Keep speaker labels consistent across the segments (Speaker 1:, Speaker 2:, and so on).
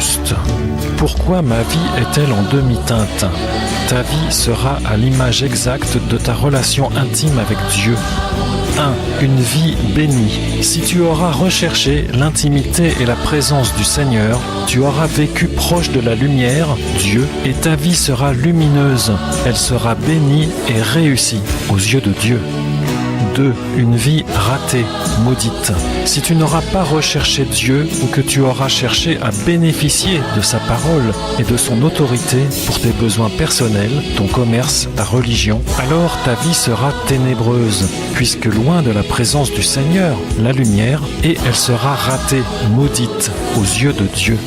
Speaker 1: juste. Pourquoi ma vie est-elle en demi-teinte? Ta vie sera à l'image exacte de ta relation intime avec Dieu. 1. Une vie bénie. Si tu auras recherché l'intimité et la présence du Seigneur, tu auras vécu proche de la lumière, Dieu, et ta vie sera lumineuse. Elle sera bénie et réussie aux yeux de Dieu. 2. Une vie ratée, maudite. Si tu n'auras pas recherché Dieu ou que tu auras cherché à bénéficier de sa parole et de son autorité pour tes besoins personnels, ton commerce, ta religion, alors ta vie sera ténébreuse, puisque loin de la présence du Seigneur, la lumière, et elle sera ratée, maudite, aux yeux de Dieu.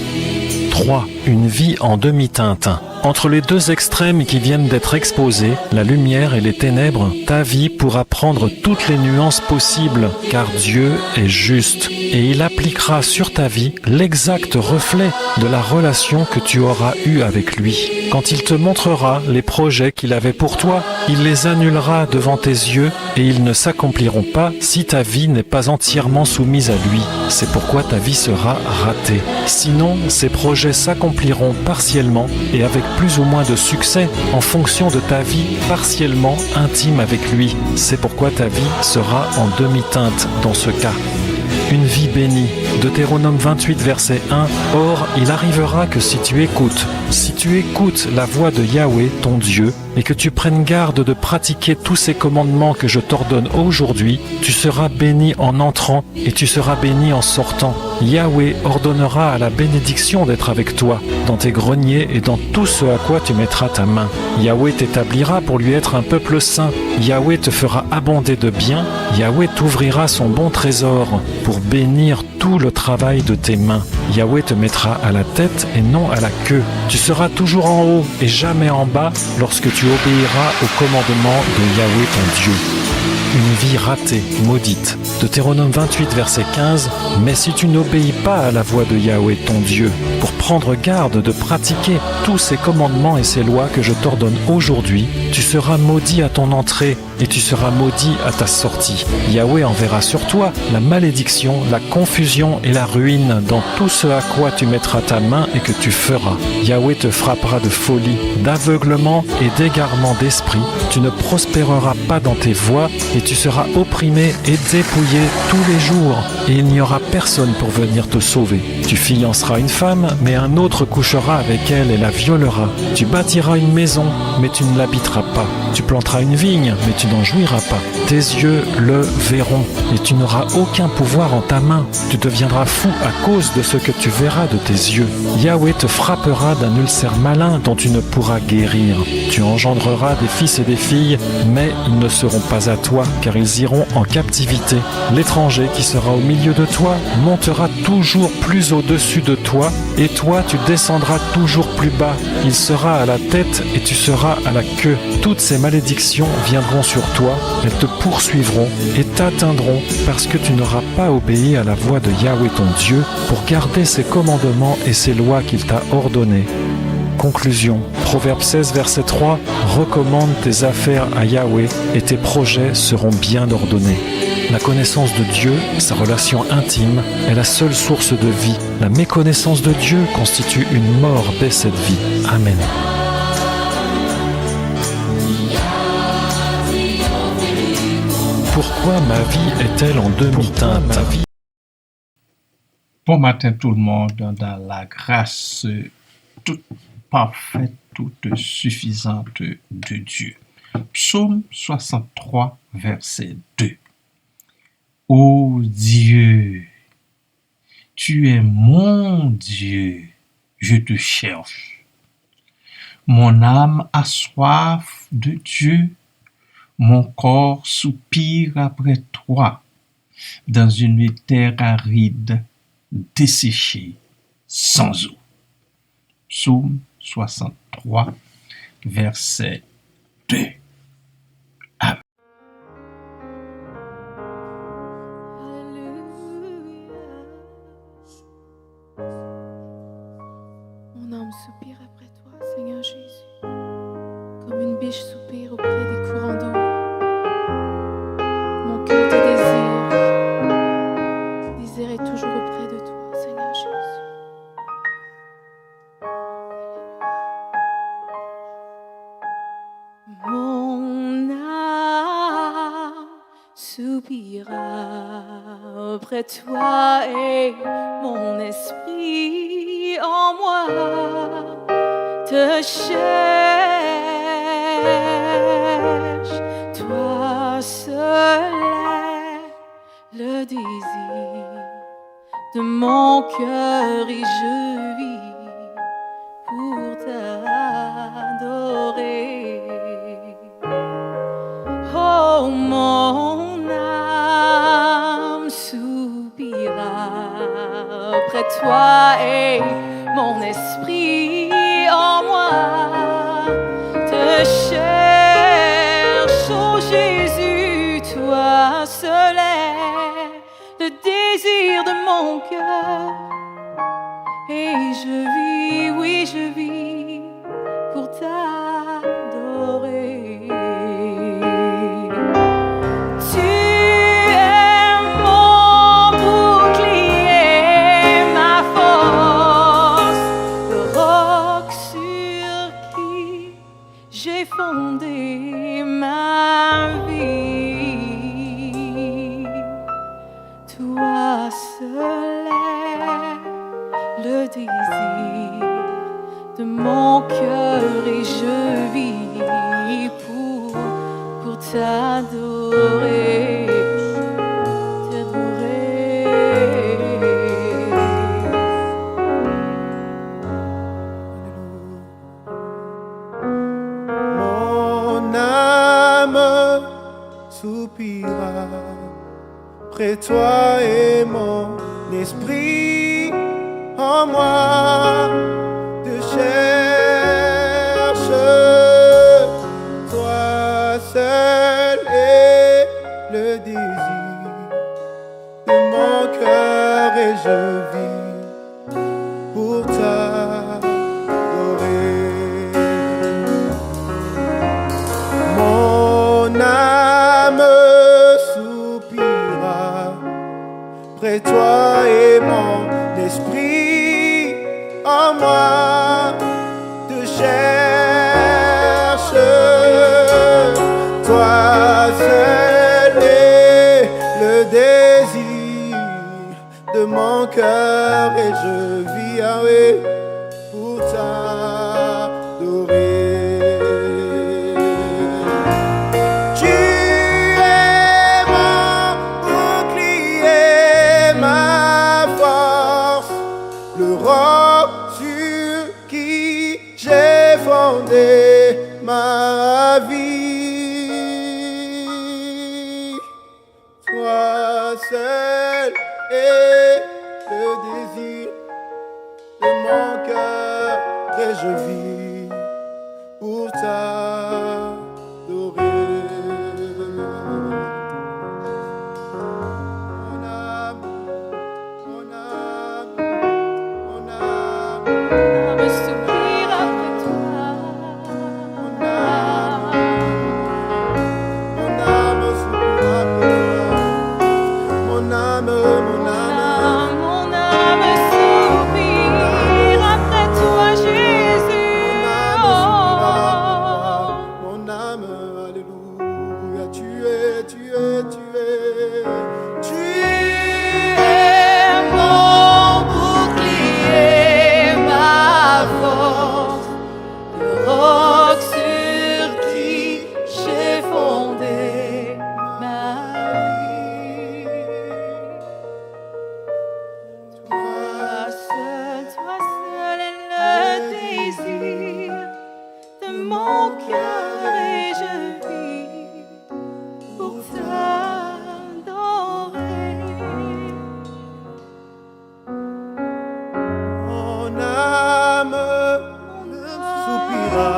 Speaker 1: 3. Une vie en demi-teinte. Entre les deux extrêmes qui viennent d'être exposés, la lumière et les ténèbres, ta vie pourra prendre toutes les nuances possibles, car Dieu est juste, et il appliquera sur ta vie l'exact reflet de la relation que tu auras eue avec lui. Quand il te montrera les projets qu'il avait pour toi, il les annulera devant tes yeux et ils ne s'accompliront pas si ta vie n'est pas entièrement soumise à lui. C'est pourquoi ta vie sera ratée. Sinon, ces projets s'accompliront partiellement et avec plus ou moins de succès en fonction de ta vie partiellement intime avec lui. C'est pourquoi ta vie sera en demi-teinte dans ce cas. Une vie bénie. Deutéronome 28, verset 1. Or, il arrivera que si tu écoutes la voix de Yahweh, ton Dieu, et que tu prennes garde de pratiquer tous ces commandements que je t'ordonne aujourd'hui, tu seras béni en entrant et tu seras béni en sortant. Yahweh ordonnera à la bénédiction d'être avec toi, dans tes greniers et dans tout ce à quoi tu mettras ta main. Yahweh t'établira pour lui être un peuple saint. Yahweh te fera abonder de biens. Yahweh t'ouvrira son bon trésor pour bénir tout le travail de tes mains. Yahweh te mettra à la tête et non à la queue. Tu seras toujours en haut et jamais en bas lorsque tu obéiras au commandement de Yahweh ton Dieu. Une vie ratée, maudite. Deutéronome 28, verset 15. Mais si tu n'obéis pas à la voix de Yahweh ton Dieu, pour prendre garde de pratiquer tous ces commandements et ces lois que je t'ordonne aujourd'hui, tu seras maudit à ton entrée et tu seras maudit à ta sortie. Yahweh enverra sur toi la malédiction, la confusion et la ruine dans tout ce à quoi tu mettras ta main et que tu feras. Yahweh te frappera de folie, d'aveuglement et d'égarement d'esprit. Tu ne prospéreras pas dans tes voies et tu seras opprimé et dépouillé tous les jours et il n'y aura personne pour venir te sauver. Tu fianceras une femme, mais un autre couchera avec elle et la violera. Tu bâtiras une maison, mais tu ne l'habiteras pas. Tu planteras une vigne, mais tu n'en jouiras pas. Tes yeux le verront et tu n'auras aucun pouvoir en ta main. Tu deviendras fou à cause de ce que tu verras de tes yeux. Yahweh te frappera d'un ulcère malin dont tu ne pourras guérir. Tu engendreras des fils et des filles, mais ils ne seront pas à toi, car ils iront en captivité. L'étranger qui sera au milieu de toi montera toujours plus au-dessus de toi, et toi tu descendras toujours plus bas. Il sera à la tête et tu seras à la queue. Toutes ces malédictions viendront sur toi, elles te poursuivront et t'atteindront parce que tu n'auras pas obéi à la voix de Yahweh ton Dieu pour garder ses commandements et ses lois qu'il t'a ordonnées. Conclusion. Proverbe 16, verset 3. Recommande tes affaires à Yahweh et tes projets seront bien ordonnés. La connaissance de Dieu, sa relation intime, est la seule source de vie. La méconnaissance de Dieu constitue une mort dès cette vie. Amen. Pourquoi ma vie est-elle en demi-teinte?
Speaker 2: Bon matin tout le monde, dans la grâce toute parfaite, toute suffisante de Dieu. Psaume 63, verset 2. Ô Dieu, tu es mon Dieu, je te cherche. Mon âme a soif de Dieu, mon corps soupire après toi, dans une terre aride, desséchée, sans eau. Psaume 63, verset 2. Amen.
Speaker 3: Mon âme soupire après toi, Seigneur Jésus, comme une biche soupire auprès des courants d'eau. Mon cœur te désire toujours auprès de toi, Seigneur Jésus. soupira auprès de toi et mon esprit en moi te cherche. Toi seul est le désir de mon cœur et je vis pour t'adorer. Oh, mon âme soupira auprès de toi et mon esprit en moi te cherche. Oh Jésus, toi seul est le désir de mon cœur et je vis, oui je vis pour t'adorer. Fonder ma vie, toi seul est le désir de mon cœur et je vis pour t'adorer,
Speaker 4: soupira près toi et mon esprit en moi te cherche. Toi seul est le désir de mon cœur et je vis pour t'adorer. Mon âme soupira près toi et mon esprit en moi te cherche. Toi seul est le désir de mon cœur et je vis pour t'adorer. Ma vie, toi seul est le désir de mon cœur et je vis pour t'adorer. Mon âme, mon âme, mon âme,
Speaker 3: me soupira après toi.
Speaker 4: Mon âme
Speaker 3: soupire après toi, Jésus.
Speaker 4: Mon âme, alléluia, tu
Speaker 3: es mon bouclier, ma force, le roc sur qui j'ai fondé ma vie. Toi seul est le désir de mon cœur et je vis pour t'adorer.
Speaker 4: Mon âme soupira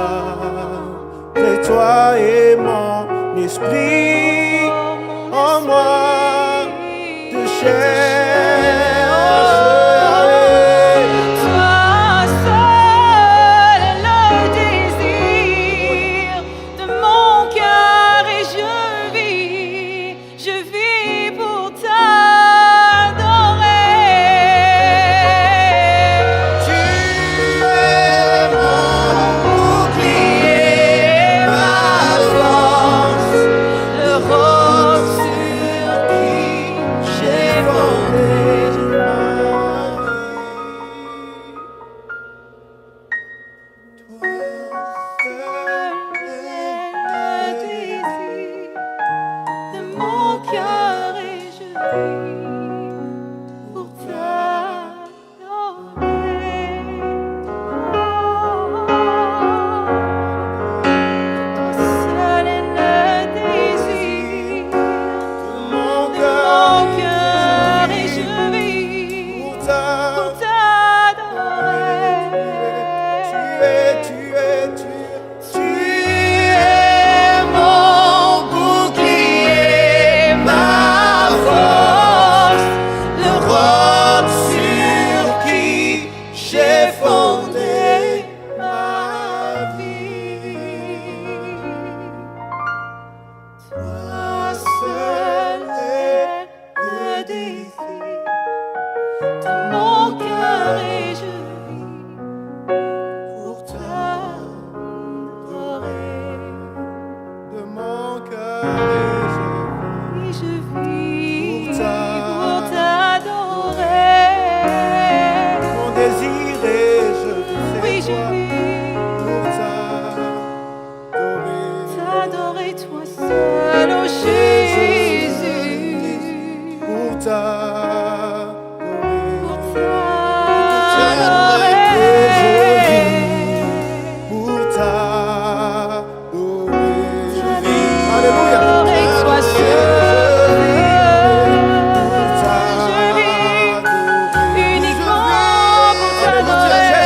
Speaker 4: près toi et mon esprit en moi te cherche.
Speaker 3: Le roc sur Oui, je vis
Speaker 4: Pour
Speaker 3: pour t'adorer.
Speaker 4: mon désir et je
Speaker 3: Oui,
Speaker 4: vis
Speaker 3: je
Speaker 4: toi
Speaker 3: vis
Speaker 4: pour
Speaker 3: t'adorer,
Speaker 4: t'adorer.
Speaker 3: toi seul, oh Jésus.
Speaker 4: Pour t'adorer.
Speaker 3: Pour
Speaker 4: t'adorer. Pour t'adorer. Alléluia.
Speaker 3: t'adorer, toi seul. Je vis uniquement pour t'adorer.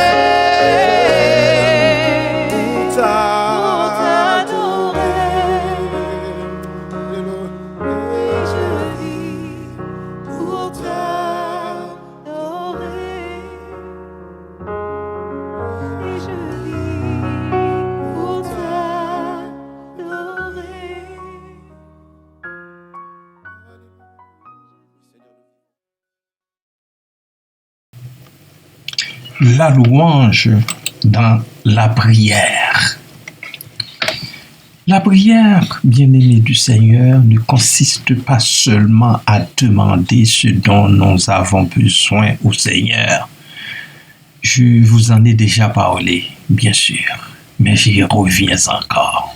Speaker 3: Pour t'adorer. Je vis pour t'adorer. Et je vis pour t'adorer.
Speaker 2: La louange dans la prière. La prière, bien-aimée du Seigneur, ne consiste pas seulement à demander ce dont nous avons besoin au Seigneur. Je vous en ai déjà parlé, bien sûr, mais j'y reviens encore.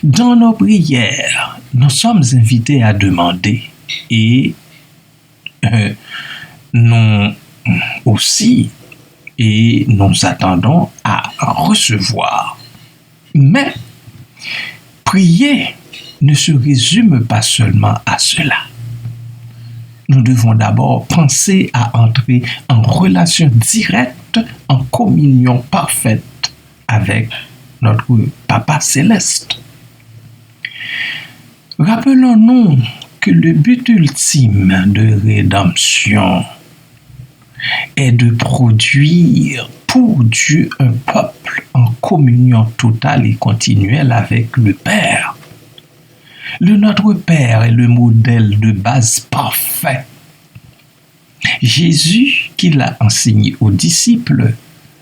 Speaker 2: Dans nos prières, nous sommes invités à demander et nous aussi, et nous attendons à recevoir. Mais prier ne se résume pas seulement à cela. Nous devons d'abord penser à entrer en relation directe, en communion parfaite avec notre Papa céleste. Rappelons-nous que le but ultime de rédemption est de produire pour Dieu un peuple en communion totale et continuelle avec le Père. Notre Père est le modèle de base parfait. Jésus, qui l'a enseigné aux disciples,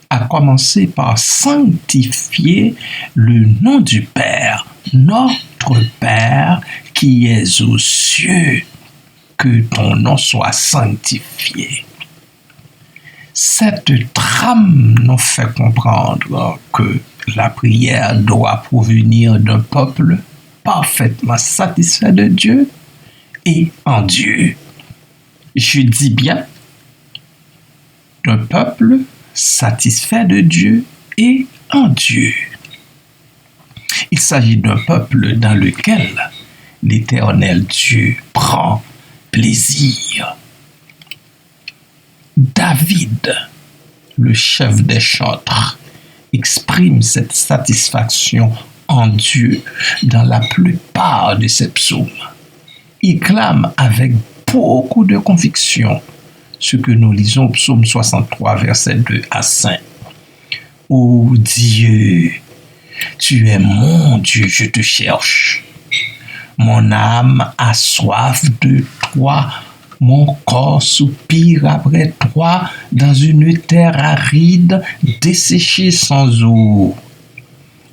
Speaker 2: a commencé par sanctifier le nom du Père, notre Père qui es aux cieux, que ton nom soit sanctifié. Cette trame nous fait comprendre que la prière doit provenir d'un peuple parfaitement satisfait de Dieu et en Dieu. Je dis bien, d'un peuple satisfait de Dieu et en Dieu. Il s'agit d'un peuple dans lequel l'Éternel Dieu prend plaisir. David, le chef des chantres, exprime cette satisfaction en Dieu dans la plupart de ses psaumes. Il clame avec beaucoup de conviction ce que nous lisons au psaume 63, versets 2 à 5. Ô Dieu, tu es mon Dieu, je te cherche. Mon âme a soif de toi. Mon corps soupire après toi dans une terre aride, desséchée sans eau.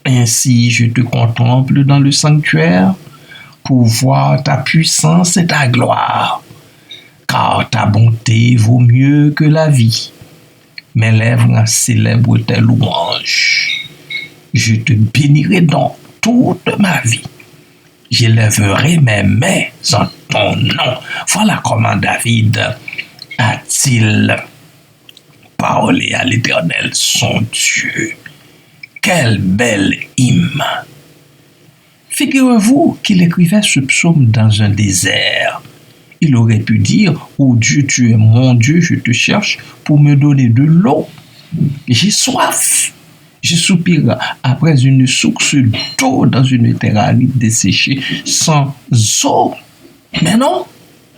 Speaker 2: Ainsi je te contemple dans le sanctuaire pour voir ta puissance et ta gloire. Car ta bonté vaut mieux que la vie. Mes lèvres célèbrent tes louanges. Je te bénirai donc toute ma vie. J'élèverai mes mains en ton nom. Voilà comment David a-t-il parlé à l'Éternel, son Dieu. Quel bel hymne! Figurez-vous qu'il écrivait ce psaume dans un désert. Il aurait pu dire « Oh Dieu, tu es mon Dieu, je te cherche pour me donner de l'eau. J'ai soif. Je soupire après une source d'eau dans une terre aride desséchée sans eau. » Mais non,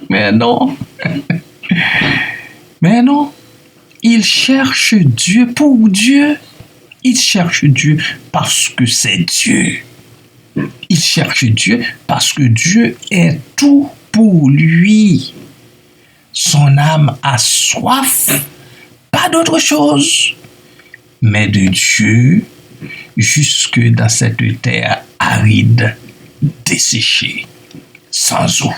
Speaker 2: mais non, mais non. Il cherche Dieu pour Dieu. Il cherche Dieu parce que c'est Dieu. Il cherche Dieu parce que Dieu est tout pour lui. Son âme a soif, pas d'autre chose, mais de Dieu, jusque dans cette terre aride, desséché, sans eau.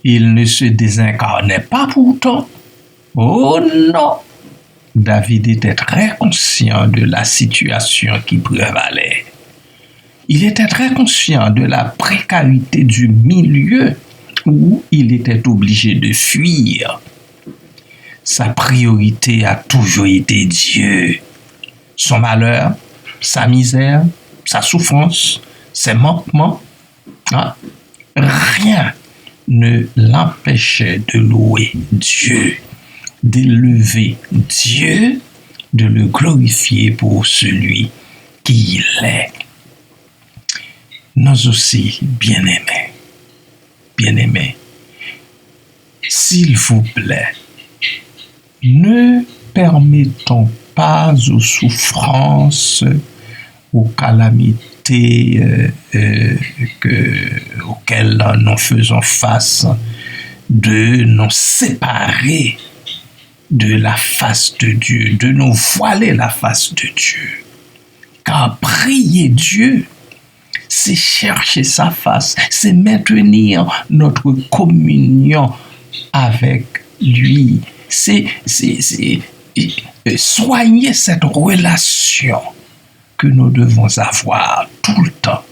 Speaker 2: Il ne se désincarnait pas pourtant. Oh non! David était très conscient de la situation qui prévalait. Il était très conscient de la précarité du milieu où il était obligé de fuir. Sa priorité a toujours été Dieu. Son malheur, sa misère, sa souffrance, ses manquements, rien ne l'empêchait de louer Dieu, d'élever Dieu, de le glorifier pour celui qu'il est. Nous aussi, bien-aimés, s'il vous plaît, ne permettons pas aux souffrances, aux calamités auxquelles nous faisons face de nous séparer de la face de Dieu, de nous voiler la face de Dieu. Car prier Dieu, c'est chercher sa face, c'est maintenir notre communion avec lui, c'est soigner cette relation que nous devons avoir tout le temps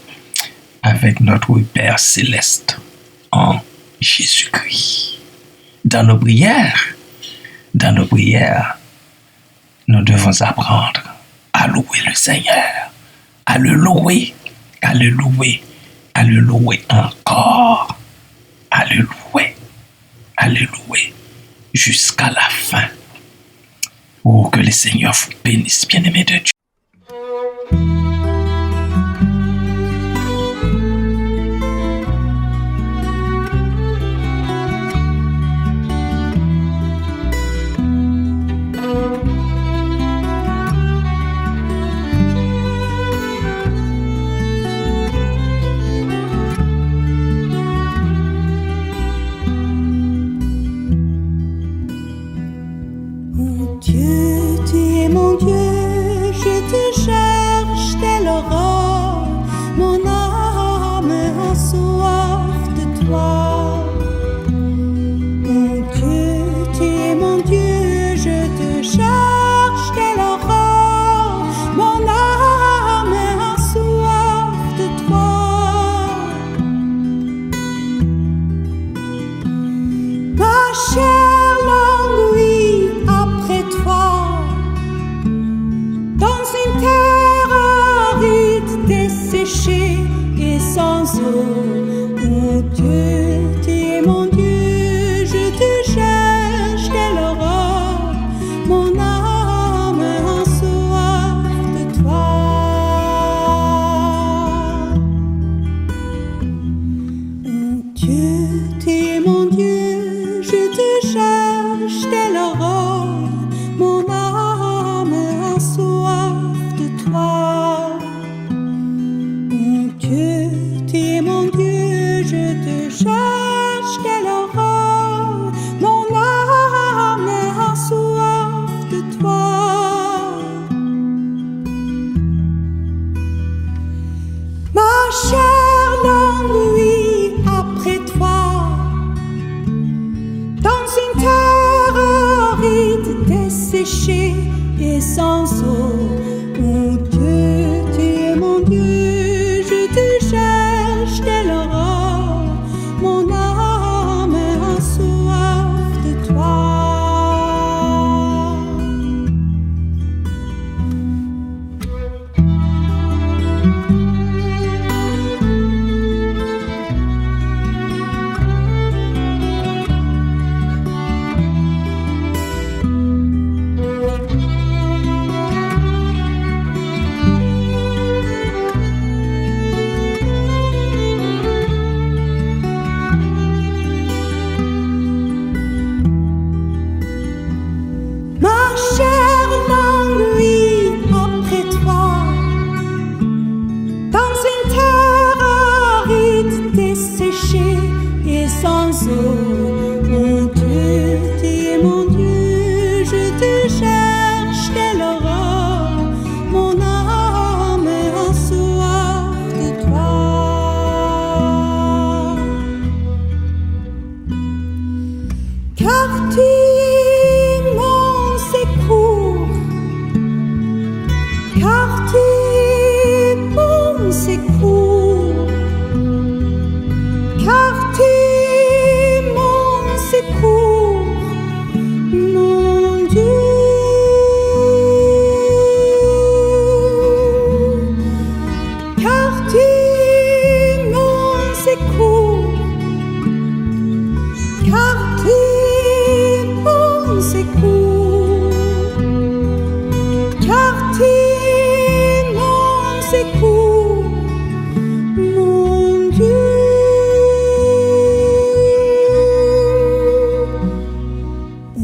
Speaker 2: avec notre Père céleste en Jésus-Christ. Dans nos prières, nous devons apprendre à louer le Seigneur, à le louer encore, à le louer jusqu'à la fin. Oh, que le Seigneur vous bénisse, bien-aimés de Dieu.
Speaker 5: Dieu, tu es mon Dieu, je te cherche dès l'aurore, mon âme a soif de toi. Mon Dieu, tu es mon Dieu, je te cherche dès l'aurore, mon âme a soif de toi. Ma chair languit après toi, dans une terre aride, desséchée et sans eau. Mon Dieu, tu es mon Dieu, je te cherche dès l'aurore, mon âme a soif de toi. Mon Dieu, tu es mon Dieu, je te cherche dès l'aurore, mon âme a soif de toi. Mon Dieu, tu es mon Dieu, je te cherche dès l'aurore, mon âme a soif de toi. Ma chair languit après toi, dans une terre aride, desséchée et sans eau. Mon Dieu, tu es mon Dieu, je te cherche dès l'aurore, mon âme a soif de toi. Ma chair languit après toi, dans une terre aride, desséchée et sans eau. Mon Dieu, tu es mon Dieu, je te cherche dès l'aurore, mon âme a soif secours, mon Dieu. Oh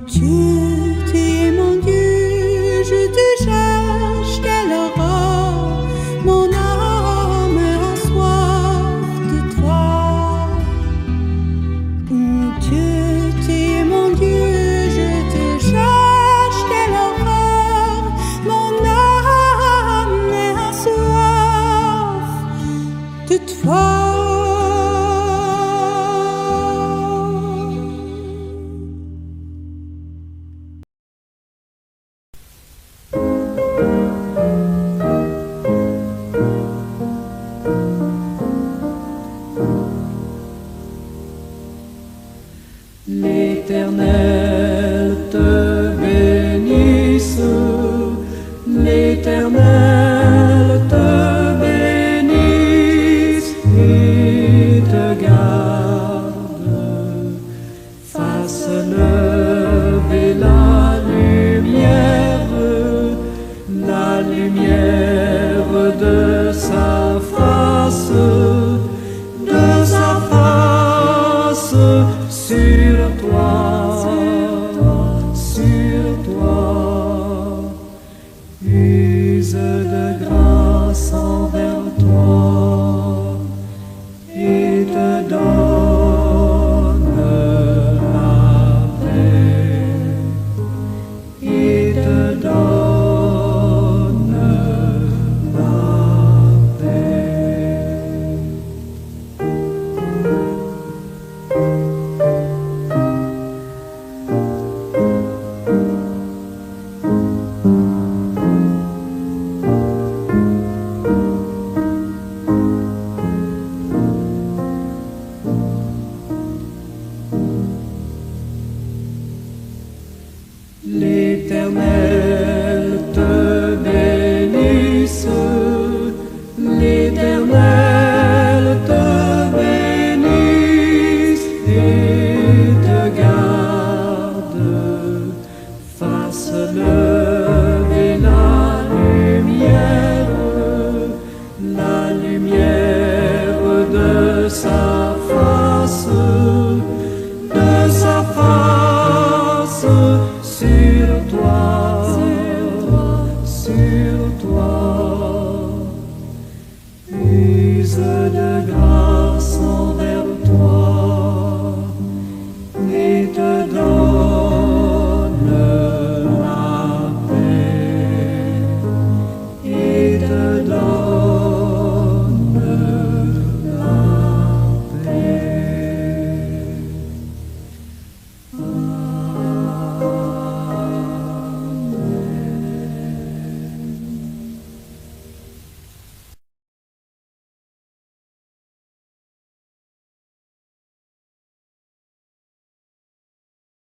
Speaker 5: Dieu, tu es mon Dieu, je te cherche, quelle aurore, mon âme a soif de toi. Oh Dieu, tu es mon Dieu, je te cherche, quelle aurore, mon âme a soif de toi.
Speaker 6: L'Éternel te bénisse, l'Éternel te bénisse et te garde, fasse lever la lumière de sa face sur toi, use de grâce envers toi.